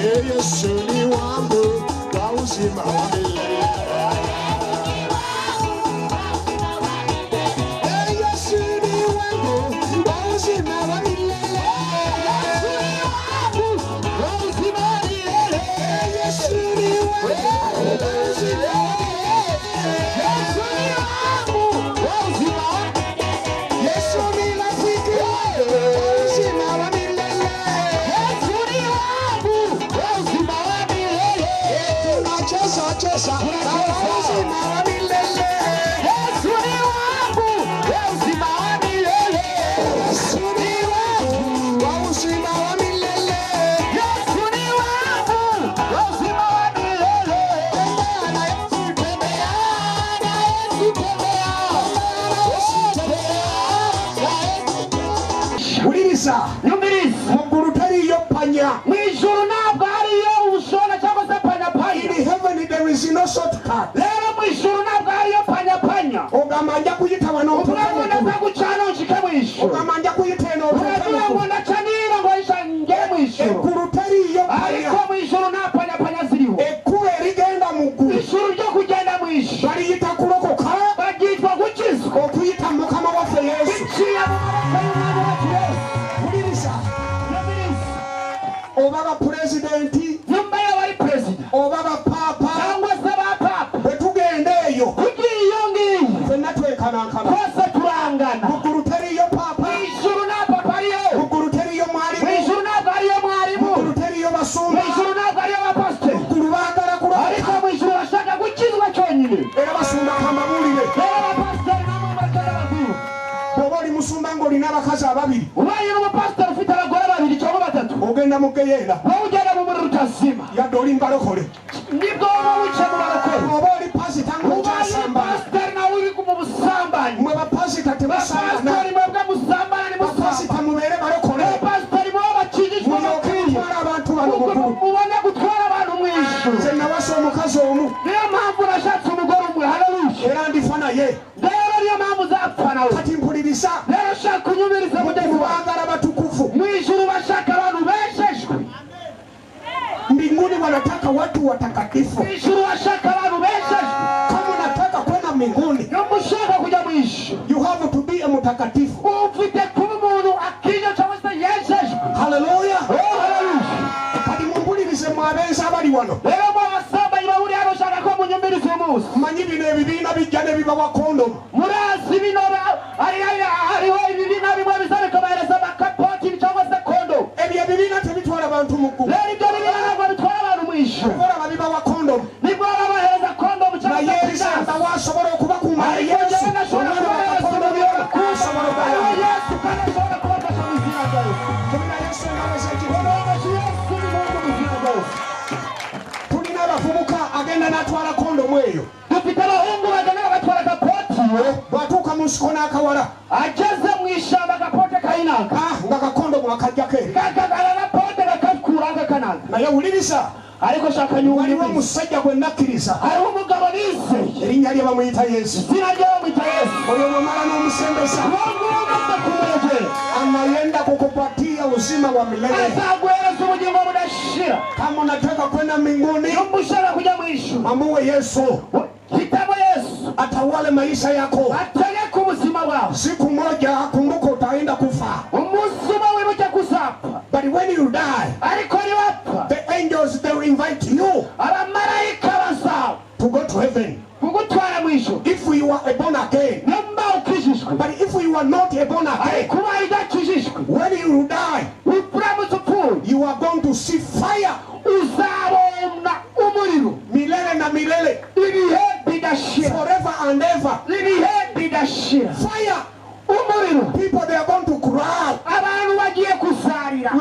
Yesu ni wangu wa uzima wa milele. Yesu ni wangu wa uzima wa milele. Yesu ni wangu wa uzima wa milele. In heaven there is no shortcut. Ogamanja kuyita wano ogamanja kuyita eno ekuru teriyo ekkuba erigenda mu ggulu baliyita kulokoka okuyita mukama waffe Yesu. Oba bapulezidenti oba bapapa bwetugenda eyo fenna twekanankana muggulu teriyo papa muggulu teriyo mwalimu muggulu teriyo basumba muggulu baagala kulokoka era basumba kamabulire bw'oba oli musumba ng'olina abakazi ababiri ogenda mugeyeera yadde oli mbalokole oba oli pasita mwe bapasita tebasambapasita mubeere balokole muloketwala abantu bano nze nawasa omukazi omu era ndifa naye kati mpuliriza mubagala batukuvu mbinguni wanataka watu watakatifu. Kama unataka kwenda mbinguni, you have to be a mutakatifu. Hallelujah. Kadi mumpulirize mwabenza abali wano. Manyi bino ebibiina bijja ne bibawa kondomu. Murazi bino aliwo ebibiina bimwe ebisabika baereza bakapoti cyangwa se kondomu. Ebyo ebibiina tebitwala abantu mu ggulu. Oba bibawa kondomu. Babahereza kondomu cyangwa se Yesu awasobola okubakuuma. Yesu tulina abavubuka agenda n'atwala kondomu eyo. Dufite abahungu bagenda batwala kapoti batuuka mu nsiko n'akawala ageze mu ishyamba agapote kayinaka nga kakondomu akajjako eri agapote gakakuranga kananga naye wuliriza ariko shaka waliwo omusajja gwe nakkiriza aliwo omugabo liise erinnya lye bamuyita Yesu zina lye bamuyita Yesu oyo bw'omala n'omusembesa anayenda kukupatia uzima wa milele atakueleza ubugingo budashira. Kama unataka kwenda mbinguni amuwe Yesu kitabu Yesu atawale maisha yako ategeka ubuzima bwawe. Siku moja kumbuka utaenda kufa umusuma wibuke kusapa but when you die ariko ni wapfa the angels they will invite you abamalaika bazawe to go to heaven kugutwara mwisho if you are born again namba ukijishwe but if you are not born again kuba idakijishwe when you die you are going to see fire uzabona umuriro milele na milele ibihe bidashira forever and ever ibihe bidashira fire umuriro people they are going to cry abantu bagiye kusarira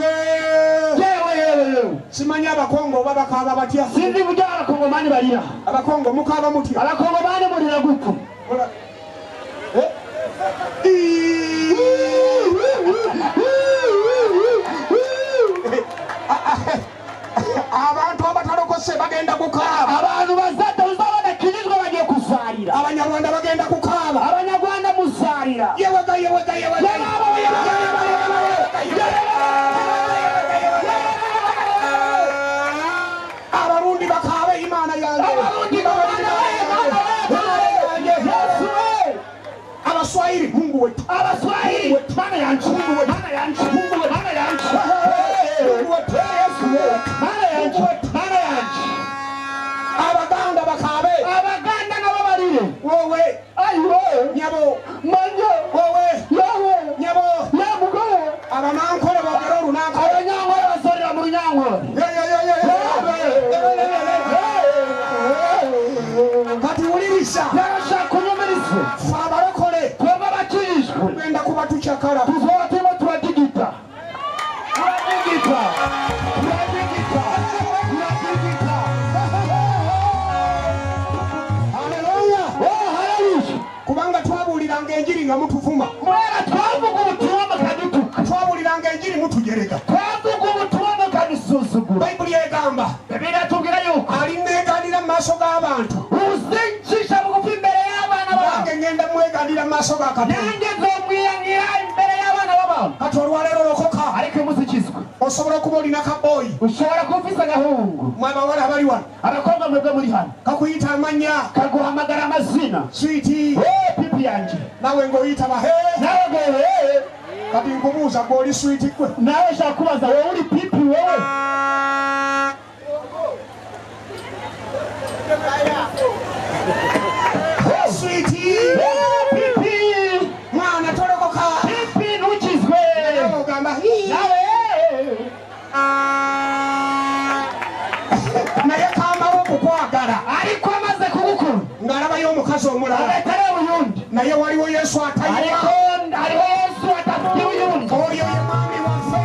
simanya abakongo babakaba batya sinzi bujya abakongo mani barira abakongo mukaba mutya abakongo mani murira gutu abantu abatalokose bagenda kukaaba abantu bazadde uzabona kijizwe bagiye kusarira abanyarwanda bagenda kukaaba abanyarwanda musarira yewaga Mungu wetu. Abaswahili mana yanchi, Mungu wetu, mana yanchi, Mungu wetu, mana yanchi, Mungu wetu, Yesu wetu, mana yanchi, mana yanchi. Abaganda bakabe, Abaganda nabo barire. wowe Ayo nyabo manyo wowe yawe nyabo yamugo abanankole bagero runaka abanyankole basorera mu nyankole. kati ulirisha Yarashaka kunyomerisa abarokole twebwe abakijijwe twenda kuba tucakara tuzoba turimo turadigita turadigita turadigita turadigita. haleluya Haleluya. kubanga twabuliranga enjiri nga mutuvuma Mwera twavuga ubutumwa mukadutuka, twabuliranga enjiri mutugereka twavuga ubutumwa mukadusuzugura. bayibuli egamba Bibiliya itubwira yuko alimweganira mu maaso g'abantu uzincisha bugufi imbere y'abana bawe, nange ngenda mweganira mu maaso ga Katonda. nanjye nzomwiyanira imbere y'abana b'abantu. kati olwaleero lokoka Ariko uyu munsi ukizwa osobola okuba olina kaboyi ushobora kuba ufise agahungu. mwe abawala abali wano Abakobwa mwebwe muri hano kakuyita amanya kaguhamagara amazina, switi pipi yanjye, nawe ng'oyita bahe nawe gowe, kati nkubuuza gw'oli switi gwe nawe nshaka kubaza wowe uri pipi wewe? switi Pipi mwana tolokoka pipi ntukizwe nawe ogamba hii nawe naye kambawo okukwagala ariko amaze kugukura ng'alabayo omukazi omulala abetareba uyundi, naye waliwo yesu ariko atayiwa hariho Yesu atafugira uyundi. oyo ye mwami waffe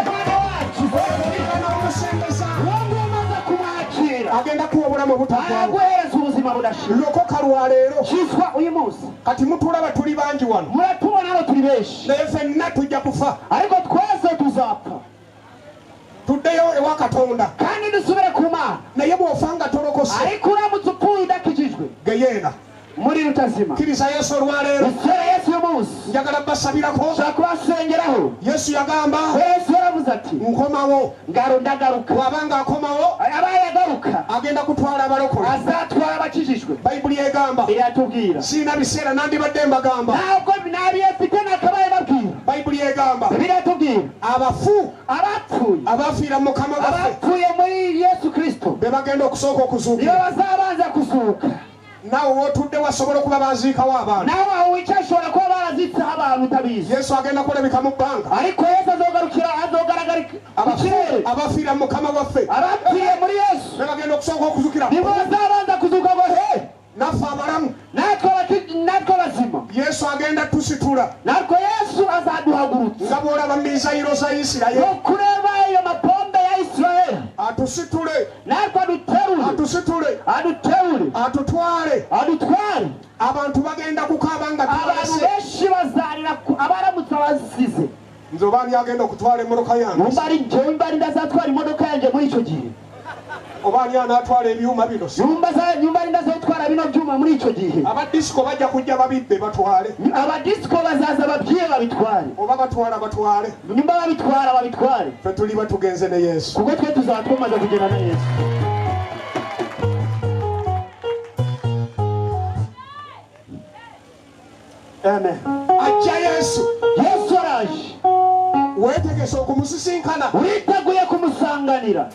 Mwana wacu oyo n'omusembesa wonge umaze kumwakira agenda kuwa obulamu obutaggwaawo araguhereza ubuzima budashira. lokoka lwa leero Kiswa uyu munsi kati mutulaba tuli bangi wano muratubona hano turi benshi, naye ffenna tujja kufa ariko twese tuzapfa tuddeyo ewa Katonda kandi dusubire ku Mana. naye bw'ofanga tolokose Ariko uramutse upfuye udakijijwe geyeena muri rutazima, kkiriza yesu olwaleero usera Yesu uyu munsi, njagala basabirako ushaka kubasengeraho. yesu yagamba Yesu yaravuze ati nkomawo ngaro ndagaruka. bw'abanga akomawo Abaye agaruka agenda kutwala abalokole azatwara abakijijwe. bayibuli egamba Biratubwira siina biseera nandibadde mbagamba ntabwo nabyefite nakabaye babwira. bayibuli egamba Biratubwira abafu abapfuye, abafiira mu mukama baffe abapfuye muri Yesu Kristo be bagenda okusooka nibo okuzuukira bazabanza kuzuka. naawe wootudde wasobola okuba baziikawo abantu nawe aho wicaye ushobora kuba barazitseho abantu utabizi, yesu agenda kulabika mu bbanga ariko Yesu azogaragara mu kirere. abafiira mu mukama waffe Abapfuye muri Yesu be bagenda okusooka okuzukira nibo bazabanza kuzuka ngo he naffe abalamu natwe bazima, yesu agenda tusitula natwe Yesu azaduhagurutsa nga bw'olaba mizayiro za isirayiri okureba iyo mapombe ya Isirayeli, atusitule natwe aduterure atusitule adutware abantu bagenda kukaaba nga abantu tubalese benshi bazarira abaramutse abasize. nze obaani agenda okutwala emmotoka yange Njyewe mbari ndazatwara imodoka yanjye muri icyo gihe, obaani anaatwala ebyuma bino nyumba ndazatwara bino byuma muri icyo gihe. abadisiko bajja kujja babibbe batwale Abadisiko bazaza babyiye babitware, oba batwale nyumba babitware, ffe tuli batugenze ne yesu kuko twe tuzaba tumaze kugenda na Yesu. Amen. ajja yesu Yesu araje, weetegese okumusisinkana uriteguye kumusanganira.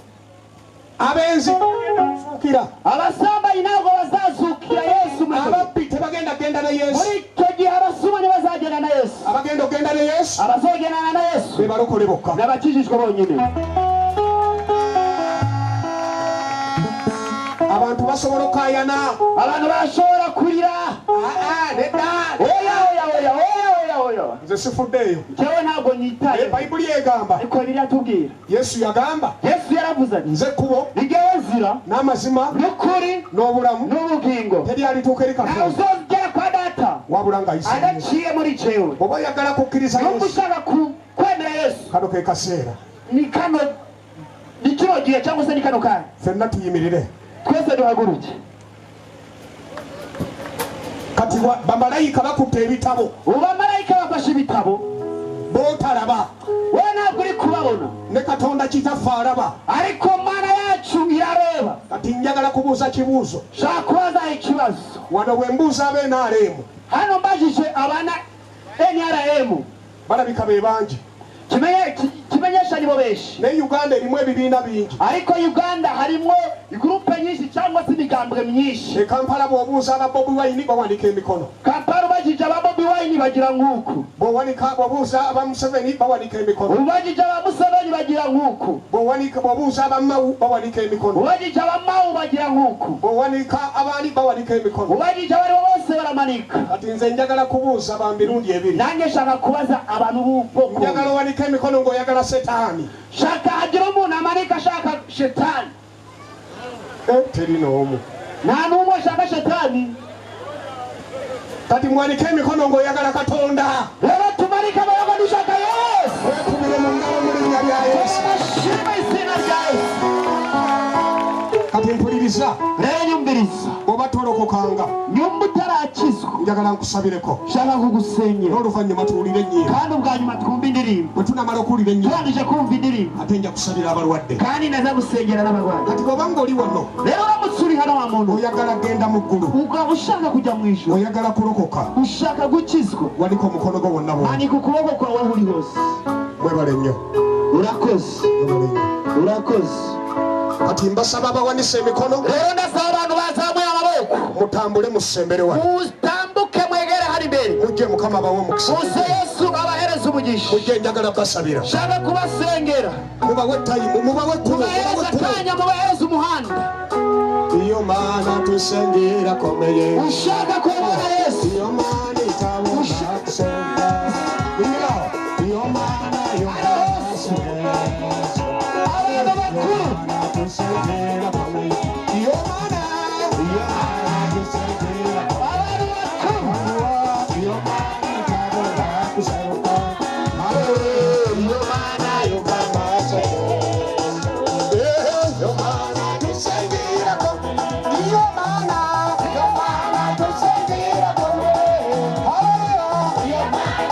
abenzi bagenda Abasambanyi ntabwo bazazukira Yesu muri icyo gihe. ababbi tebagenda genda ne yesu Muri icyo gihe abasumani bazagenda na Yesu, abagenda ogenda ne yesu abazogendana na Yesu be balokole bokka n'abakijijwe bonyine. abantu basobola okukayana Abantu bashobora kurira, nedda oya nze sifuddeeyo njyewe ntabwo nyitaye, bayibuli egamba ariko biratubwira yesu yagamba Yesu yaravuze ati nze kkubo ngewe nzira n'amazima n'ukuri n'obulamu n'ubugingo, teryalituuka eri ntawe Katonda uzogera kwa Data wabula ng'ayise adaciye muri jewe. bw'oba oyagala kukkiriza N'ubwo yesu ushaka kwemera Yesu, kano ke kaseera ni kino gihe cyangwa se ni kano kanya, ffenna tuyimirire twese duhaguruke. kati bamalayika bakutte ebitabo Abamarayika bafashe ibitabo, bootalaba we ntabwo uri kubabona, ne Katonda kitaffe alaba ariko Mana yacu irareba. kati njagala kubuuza kibuuzo Shaka kubaza ikibazo wano bwe mbuuza ab'NRM hano, mbajije NRM barabikabe banje kimenyesha nibo beshi ne Uganda erimwe bibina bingi ariko Uganda harimo igroupe nyinshi cyangwa se imigambwe myinshi Kampala bobuza aba Bobi Wine bawandika emikono Kampala bajije aba Bobi Wine bagira nkuku bowanika bobuza aba Museveni bawandika emikono ubajije aba Museveni bagira nkuku bowanika bobuza aba Mau bawandika emikono ubajije aba Mau bagira nkuku bowanika abandi bawandika emikono ubajije abari bose baramanika ati nze njagala kubuza aba mirundi ebiri nange shaka kubaza abantu b'ubwoko njagala wanika emikono ngo yagala Setani shaka agira umuntu amanika shaka shetani terino omu nta n'umwe shaka shetani kati mwanike emikono ngo yagala Katonda rero tumarika abayoga dushaka Yesu wekubire mu ngalo mu linnya lya Yesu bashima izina rya Yesu kati mpuliriza rero nyumviriza oba tolokokanga nyumba utarakizwa njagala nkusabireko shaka kugusenyera n'oluvannyuma tuwulire ennyimba kandi ubwa nyuma twumva indirimbo bwe tunamala okuwulira ennyimba turangije kumva indirimbo ate nja kusabira abalwadde kandi naza gusengera n'abarwayi kati bw'obanga oli wano rero uramutse uri hano wa muntu oyagala genda mu ggulu ukaba ushaka kujya mu ijuru oyagala kulokoka ushaka gukizwa wanika omukono gwo wonna bwona manika ukuboko kwawe aho uri hose mwebale nnyo urakoze mwebale nnyo urakoze kati mbasaba abawanise emikono rero ndasaba abantu bazamuye amaboko mutambule musembere wano mutambuke mwegere hari imbere mujje mukama abawe omukisa muze Yesu abahereza umugisha mujje njagala basabira shaka kubasengera mubawe tayimu mubawe mubahereza akanya mubahereza umuhanda iyo mana tusengera komeye ushaka kubona Yesu iyo mana itabona gusenga iyo mana yo abantu bakuru tusengera komeye iyo mana tusengera abantu bakuru iyo mana itabona gusenga iyo mana yo kamase iyo mana tusengera komeye iyo mana tusengera komeye iyo mana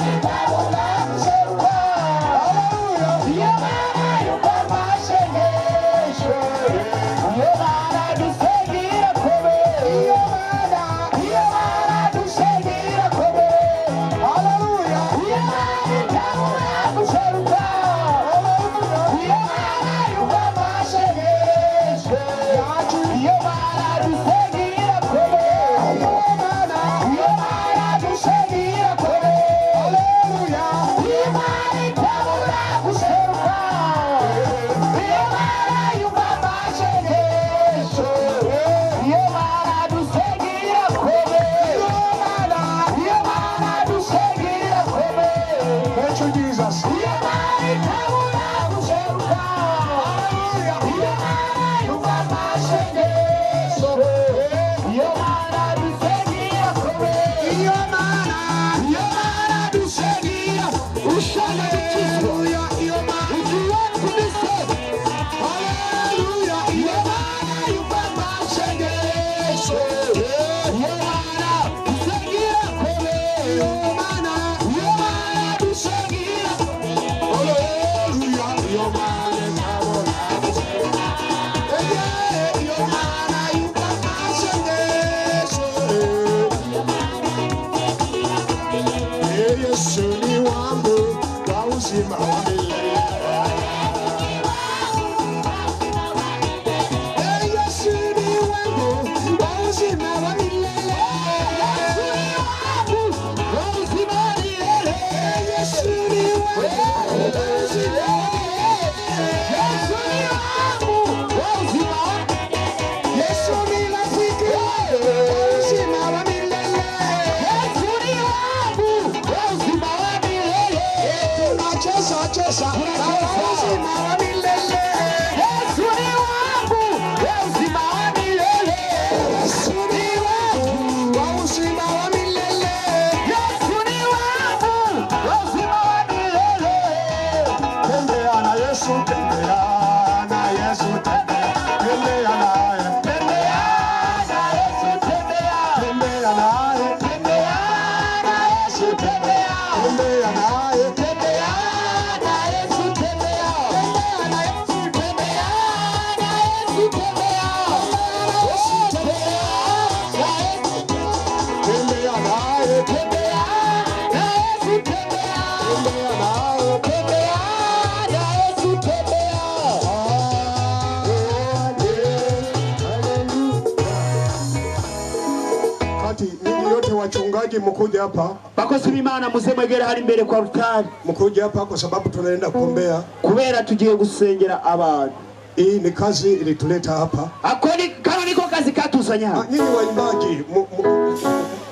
wachungaji mkuja hapa. Bakozi b'Imana muze mwegere hari imbere kwa altari. Mkuja hapa kwa sababu tunaenda kuombea. Kubera tugiye gusengera abantu. Hii ni kazi ilituleta hapa. Akoni kano niko kazi katuzanya. Nyinyi waimbaji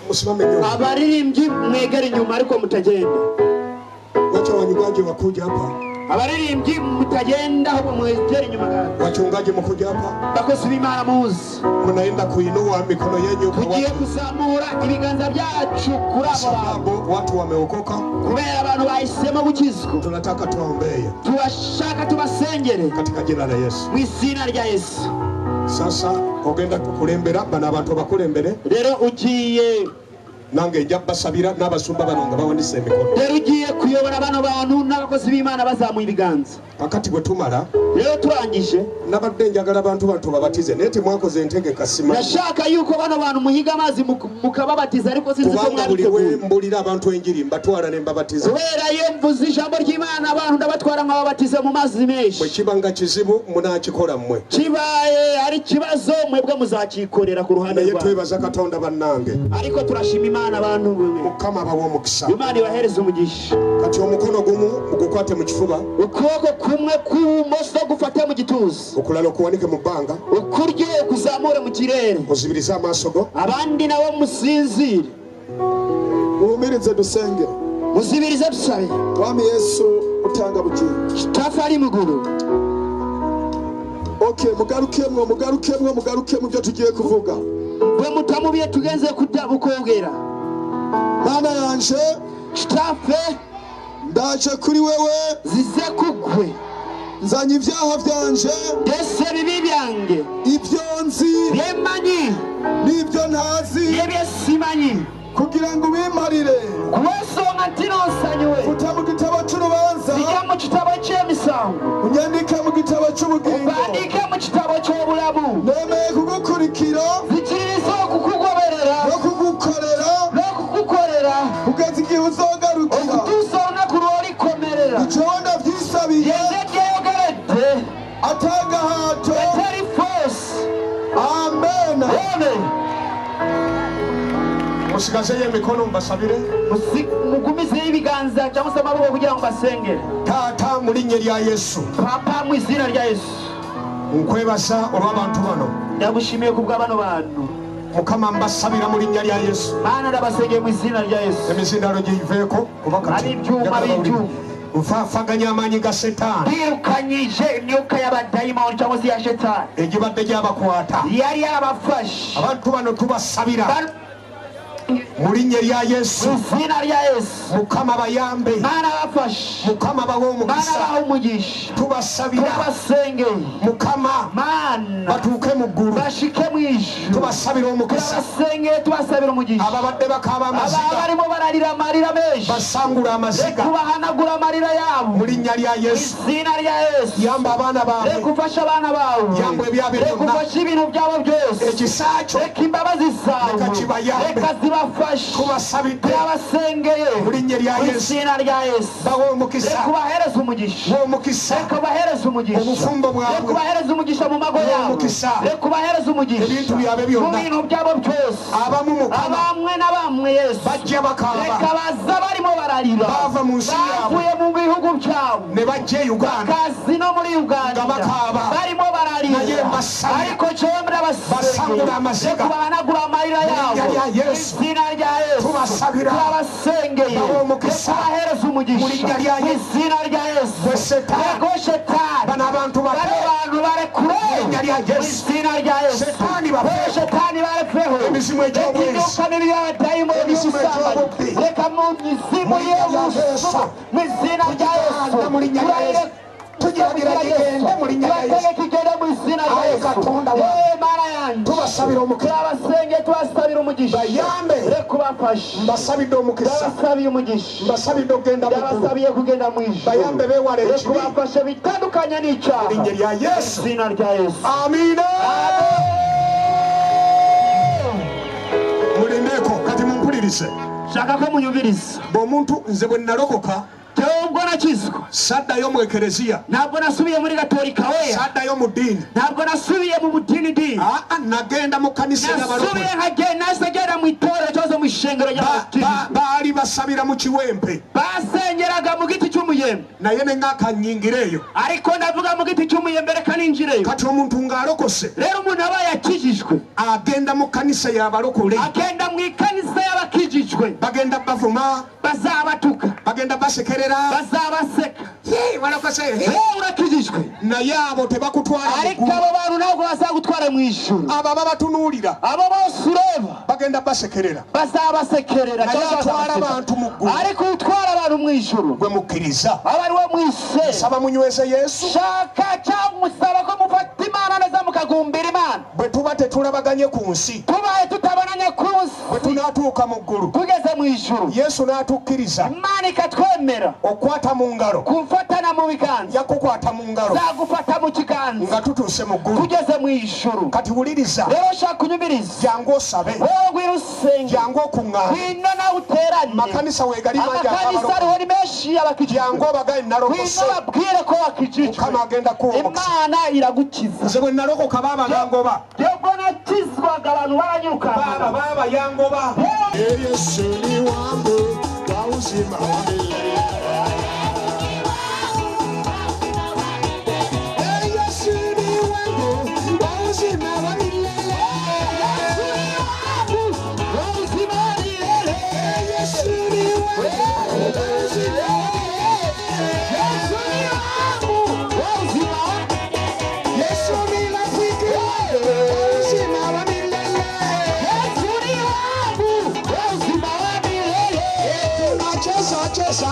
musimame nyuma. Abaririmbyi mwegere nyuma ariko mutagenda. Wacha wanyugaji wakuja hapa. Abaririmbyi mutagenda ahubwo mwegere nyuma gato. Wachungaji mkuja hapa. Bakozi b'Imana muzi. Mnaenda kuinua mikono yenu kwa tugiye kuzamura ibiganza byacu kuri sababu watu wameokoka. Kubera abantu bahisemo gukizwa. Tunataka tuwaombee. Turashaka tubasengere katika jina la Yesu. Mu izina rya Yesu. Sasa ogenda kukulembera bana abantu bakulembere. Rero ugiye nange jabasabira n'abasumba banonga bawandise emikono. Rero ugiye kuyobora bano bantu n'abakozi b'Imana bazamuye ibiganza. Akati gwe tumala rero turangije nabadde njagala abantu babatize nete mwakoze entegeka sima. Nashaka yuko bano bantu muhiga amazi mukababatiza ariko sinzi ko mwabiteguye. Mbulira abantu enjiri mbatwala ne mbabatiza. Kubera iyo mvuze ijambo ry'Imana abantu ndabatwara nkababatiza mu mazi menshi. Mwe kibanga kizibu munakikola mmwe. Kibaye ari kibazo mwebwe muzakikorera ku ruhande rwa. Twebaza Katonda bannange. Ariko turashima Imana abantu Mukama bawo mukisa. Imana ibahereze umugisha. Kati omukono gumu ugukwate mu kifuba. Ukuboko kumwe kumoso gufata mu gituza. Okulala okuwanike mu bbanga. Ukurye kuzamure mu kirere. Ozibiriza amaso go. Abandi nabo musinzire. Muhumirize dusenge. Muzibirize dusabe. Mwami Yesu utanga bugingo. Tafari muguru. Okay, mugaruke mu byo tugiye kuvuga. Bwe mutamubiye tugenze kudabukogera. Mana yanje Tafe ndaje kuri wewe zize kugwe. Nzanye ibyaha byanje Dese bibi byange. Ibyo nzi Yemanyi nibyo ntazi. Yebyesimanyi kugira ngo bimarire kubasonga ntinosanywe. Futa mu gitabo cy'urubanza. Zijya mu kitabo cy'emisango. Unyandike mu gitabo cy'ubugingo. Ubandike mu kitabo cy'obulamu. Nemeye kugukurikira. Zikirizo kukugoberera. No kugukorera. Kugeza igihe uzogarukira. Okutusona kurori komerera. Icyo ndavyisabiye. Yezegeogerete. Atanga hato. Eteri force. Amen. Amen. Musigaze emikono mbasabire. Mugumize ibiganza cyangwa se amaboko kugira ngo basengere. Tata mu linnya lya Yesu. Papa mu izina rya Yesu. Nkwebasa olw'abantu bano. Ndagushimiye kubwa bano bantu. Mukama mbasabira mu linnya lya Yesu. Mana ndabasengeye mu izina rya Yesu. Emizindalo giveeko kubakati. Ari byuma bintu. Mfafaganya amanyi ga Setaani. Birukanyije imyuka y'abadayimoni cyangwa se ya Shetani. Egibadde gyabakwata. Yari yabafashe. Abantu bano tubasabira. Mu linnya lya Yesu. Izina rya Yesu. Mukama bayambe. Mana bafashe. Mukama bawo omukisa. Mana bawo umugisha. Tubasabira. Tubasengeye. Mukama. Mana. Batuuke mu ggulu. Bashike mu ijuru. Tubasabira omukisa. Tubasengeye tubasabira umugisha. Ababadde bakaba amaziga. Abarimo bararira amarira menshi. Basangula amaziga. Kubahanagura amarira yabo. Mu linnya lya Yesu. Izina rya Yesu. Yamba abaana bawe. Rekufasha abana bawe. Yamba ebyabyo byonna. Rekufasha ibintu byabo byose. Ekisakyo. Reka imbabazi zawe. Reka kibayambe. Reka zibafashe. Tubasabidde. Byabasengeye. Mu linnya lya Yesu. Izina rya Yesu. Bawo omukisa. Reka ubahereze umugisha. Omukisa. Reka ubahereze umugisha. Obufumbo bwabwe. Reka ubahereze umugisha mu mago yabo. Omukisa. Reka ubahereze umugisha. Ebintu byabe byonna. Mu bintu byabo byose. Abamu Mukama. Abamwe na bamwe Yesu. Bajja bakaba. Reka baza barimo bararira. Bava mu nsi yabo. Bavuye mu bihugu byabo. Ne bajja e Uganda. Kazi no muri Uganda. Nga bakaba. Barimo bararira. Naye mbasabira. Ariko cyomra Basangula amaziga. Reka bahanagura amarira yabo. Mu linnya lya Yesu. Izina rya Yesu. Tubasabira. Tubasengeye. Bawo omukisa. Reka bahereze umugisha. Mu linnya lya Yesu. Izina rya Yesu. Gwe Setaani. Rego Shetani. Bano abantu bafe. Bano bantu barekure. Mu linnya lya Yesu. Izina rya Yesu. Setaani bafe. Shetani barekeho. Emizimu egy'obwezi. Imyuka mibi y'abadayimoni Emizimu y'ubusambanyi. egy'obubbi. Reka mu mizimu y'ubusa. Mu izina rya Yesu. Mu linnya lya Yesu. Tugira kigende mu linnya lya Yesu. Kigende mu izina rya Yesu. Katonda wa. Mana yanjye. Tubasabira omukisa. Turabasenge tubasabira umugisha. Bayambe. Reka ubafashe. Mbasabidde omukisa. Ndabasabiye umugisha. Mbasabidde okugenda mu ggulu. Ndabasabiye kugenda mu ijuru. Bayambe beewale Reka ekibi. ubafashe bitandukanye n'icyaha. Mu linnya lya Yesu. Izina rya Yesu. Amiina. Mulindeeko kati mumpulirize. Shaka ko munyumviriza. Bw'omuntu nze bwe nalokoka. Teobwo nakizwa. Sada yo mu ekereziya. Ntabwo nasubiye muri gatolika oya. Sada yo mu dini. Ntabwo nasubiye mu budini dini. Nagenda mu kanisa y'abarokore. Nasubiye nkagenda mu itorero cyose mu ishengero ry'abakristo. Bari basabira mu kiwempe. Basengeraga mu giti cy'umuyembe. Naye ne nk'akanyigireyo. Ariko ndavuga mu giti cy'umuyembe reka ninjireyo. Kati umuntu ngarokose. Rero umuntu aba yakijijwe. Agenda mu kanisa y'abarokore. Agenda mu kanisa y'abakijijwe. Bagenda bavuma. Bazabatuka. Bagenda basekerera. Bazabaseka. Warakose. Urakijijwe. Na yabo tebakutwara. Ariko abo bantu ntabwo bazagutwara mu ijuru. Aba babatunulira. Abo bose ureba. Bagenda basekerera. Bazabasekerera. Na yatwara abantu mu ggulu. Ariko utwara abantu mu ijuru. Gwe mukkiriza. Abari wo mwise. Saba munyweze Yesu. Shaka cyangwa musaba ko mufata Imana neza mukagumbira Imana. Bwe tuba tetulabaganye ku nsi. Tubaye tutabonanye ku nsi. Bwe tunatuuka mu ggulu. Tugeze mu ijuru. Yesu n'atukkiriza. Imana ikatwemera. Okwata mu ngalo. Kumfatana mu biganza. Yakukwata mu ngalo. Zagufata mu kiganza. Nga tutuuse mu ggulu. Tugeze mu ijuru. Kati wuliriza. Rero shaka kunyumiriza. Jangu osabe. Wowe gwira usenge. Jangu okuŋŋaana. Gwino nawe uteranye. Makanisa weegali mangi amakanisa ariho ni menshi y'abakijijwe. Jangu obagaye narokose. Gwino babwire ko wakijijwe. Mukama agenda kuwa omukisa. Imana iragukiza. Nze bwe nalokoka baaba yangoba. Yego nakizwaga abantu baranyirukana. Baba yangoba. Yesu ni wangu wa uzima wa milele. Yesu ni wangu wa uzima wa milele. Yesu ni wangu wa uzima wa milele. Yesu ni rafiki wa uzima wa milele. Cheza, cheza,